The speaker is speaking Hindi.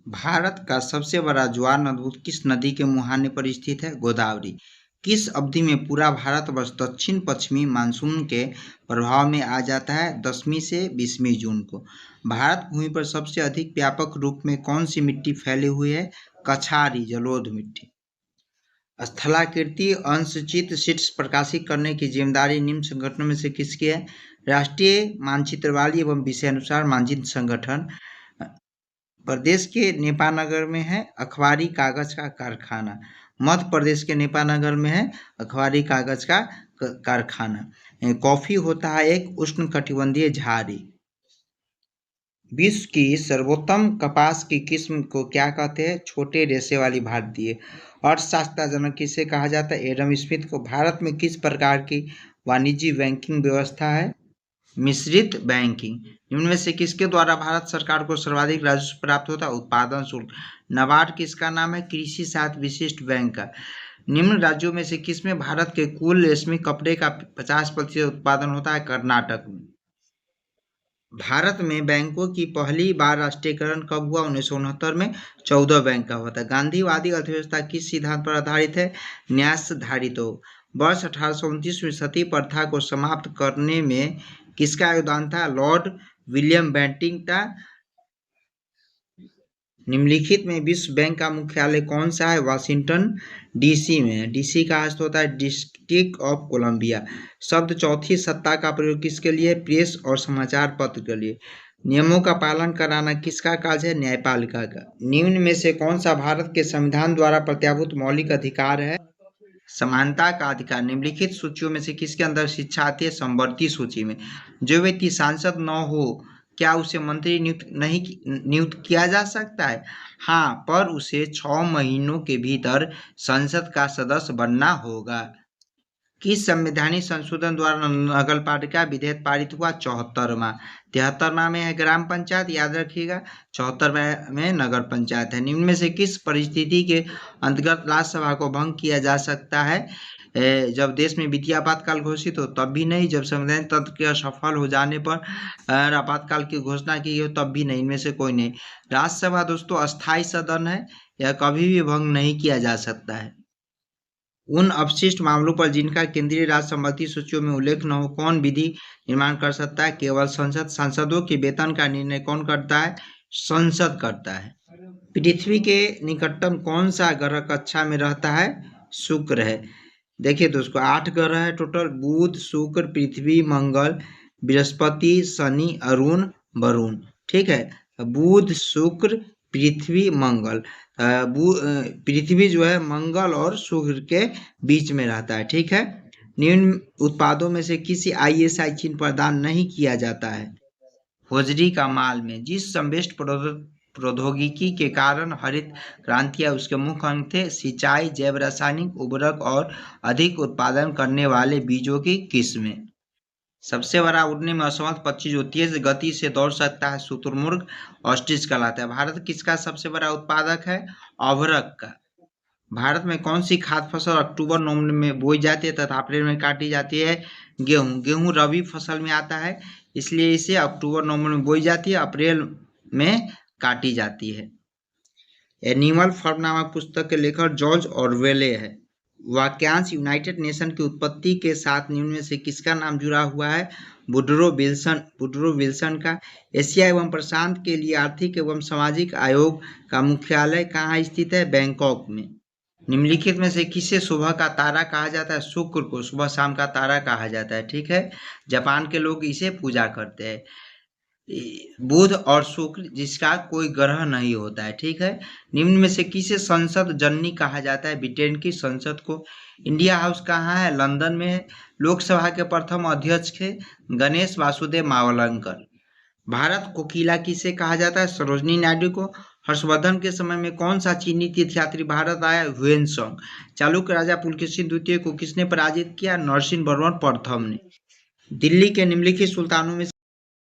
भारत का सबसे बड़ा ज्वार नदबूद किस नदी के मुहाने पर स्थित है? गोदावरी। किस अवधि में पूरा भारतवर्ष दक्षिण पश्चिमी मानसून के प्रभाव में आ जाता है? 10वीं से 20वीं जून को। भारत भूमि पर सबसे अधिक व्यापक रूप में कौन सी मिट्टी फैली हुई है? कछारी जलोढ़ मिट्टी। स्थलाकृति अंशचित शीट्स प्रकाशित करने की जिम्मेदारी निम्न संगठनों में से किसकी है? राष्ट्रीय मानचित्रवाली एवं विषयानुसार मानचित्र संगठन। प्रदेश के नेपानगर में है अखबारी कागज का कारखाना। मध्य प्रदेश के नेपानगर में है अखबारी कागज का कारखाना। कॉफी होता है एक उष्णकटिबंधीय झाड़ी। विश्व की सर्वोत्तम कपास की किस्म को क्या कहते हैं? छोटे रेशे वाली भारतीय। अर्थशास्त्र जनक किसे कहा जाता है? एडम स्मिथ को। भारत में किस प्रकार की वाणिज्य बैंकिंग व्यवस्था है? मिश्रित बैंकिंग। इनमें से किसके द्वारा भारत सरकार को सर्वाधिक राजस्व प्राप्त होता है? उत्पादन शुल्क। नाबार्ड किसका नाम है? कृषि साथ विशिष्ट बैंक का। निम्न राज्यों में से किसमें भारत के कुल रेशमी कपड़े का 50% उत्पादन होता है? कर्नाटक में। भारत में बैंकों की पहली बार राष्ट्रीयकरण कब हुआ? 1969 में। 14 बैंक का होता है। गांधीवादी अर्थव्यवस्था किस सिद्धांत पर आधारित है? न्यासधारित हो। वर्ष 1829 में सती प्रथा को समाप्त करने में किसका योगदान था? Lord William Bentington. निम्नलिखित में विश्व बैंक का मुख्यालय कौन सा है? वाशिंगटन डीसी में। डीसी का अर्थ होता है डिस्ट्रिक्ट ऑफ कोलंबिया। शब्द चौथी सत्ता का प्रयोग किसके लिए? प्रेस और समाचार पत्र के लिए। नियमों का पालन कराना किसका कार्य है? न्यायपालिका का। निम्न में से कौन सा भारत के संविधान द्वारा प्रत्याभूत मौलिक अधिकार है? समानता का अधिकार। निम्नलिखित सूचियों में से किसके अंदर शिक्षा आती है? समवर्ती सूची में। जो व्यक्ति सांसद न हो क्या उसे मंत्री नियुक्त किया जा सकता है? हाँ, पर उसे 6 महीनों के भीतर संसद का सदस्य बनना होगा। किस संवैधानिक संशोधन द्वारा नगरपालिका विधेयक पारित हुआ? 74वां। 73वां में है ग्राम पंचायत, याद रखिएगा। 74वां में नगर पंचायत है। निम्न में से किस परिस्थिति के अंतर्गत राज्यसभा को भंग किया जा सकता है? जब देश में वित्तीय आपातकाल घोषित हो तब भी नहीं, जब संवैधानिक तंत्र के असफल हो जाने पर आपातकाल की घोषणा की हो तब भी नहीं, इनमें से कोई नहीं। राज्यसभा दोस्तों अस्थायी सदन है, यह कभी भी भंग नहीं किया जा सकता है। उन अपशिष्ट मामलों पर जिनका केंद्रीय राज्य संबंधी सूचियों में उल्लेख न हो कौन विधि निर्माण कर सकता है? केवल संसद। सांसदों के वेतन का निर्णय कौन करता है? संसद करता है। पृथ्वी के निकटतम कौन सा ग्रह कक्षा में रहता है? शुक्र है। देखिए दोस्तों 8 ग्रह है टोटल। बुध, शुक्र, पृथ्वी, मंगल, बृहस्पति, शनि, अरुण, वरुण। ठीक है, बुध, शुक्र, पृथ्वी, मंगल। पृथ्वी जो है मंगल और शुक्र के बीच में रहता है। ठीक है। निम्न उत्पादों में से किसी ISI चिन्ह प्रदान नहीं किया जाता है? होजरी का माल में। जिस संश्लेषण प्रौद्योगिकी के कारण हरित क्रांति या उसके मुख्य अंग थे? सिंचाई, जैव रासायनिक उर्वरक और अधिक उत्पादन करने वाले बीजों की किस्में। सबसे बड़ा उड़ने में असमर्थ पक्षी जो तेज गति से दौड़ सकता है शुतुरमुर्ग ऑस्ट्रिच कहलाता है। भारत किसका सबसे बड़ा उत्पादक है? अभ्रक का। भारत में कौन सी खाद्य फसल अक्टूबर नवंबर में बोई जाती है तथा अप्रैल में काटी जाती है? गेहूं। गेहूं रबी फसल में आता है, इसलिए इसे अक्टूबर नवंबर में बोई जाती है, अप्रैल में काटी जाती है। एनिमल फार्म नामक पुस्तक के लेखक जॉर्ज ऑरवेले है। वाक्यांश यूनाइटेड नेशन की उत्पत्ति के साथ निम्न में से किसका नाम जुड़ा हुआ है? वुडरो विल्सन का। एशिया एवं प्रशांत के लिए आर्थिक एवं सामाजिक आयोग का मुख्यालय कहाँ स्थित है? बैंकॉक में। निम्नलिखित में से किसे सुबह का तारा कहा जाता है? शुक्र को सुबह शाम का तारा कहा जाता है। ठीक है, जापान के लोग इसे पूजा करते हैं। बुध और शुक्र जिसका कोई ग्रह नहीं होता है। ठीक है। निम्न में से किसे संसद जननी कहा जाता है? ब्रिटेन की संसद को। इंडिया हाउस कहाँ है? लंदन में है। लोकसभा के प्रथम अध्यक्ष थे गणेश वासुदेव मावलंकर। भारत कोकिला किसे कहा जाता है? सरोजनी नायडू को। हर्षवर्धन के समय में कौन सा चीनी तीर्थयात्री भारत आया? ह्वेनसांग। चालुक्य राजा पुलकेशिन द्वितीय को किसने पराजित किया? नरसिंह वर्मन प्रथम ने। दिल्ली के निम्नलिखित सुल्तानों में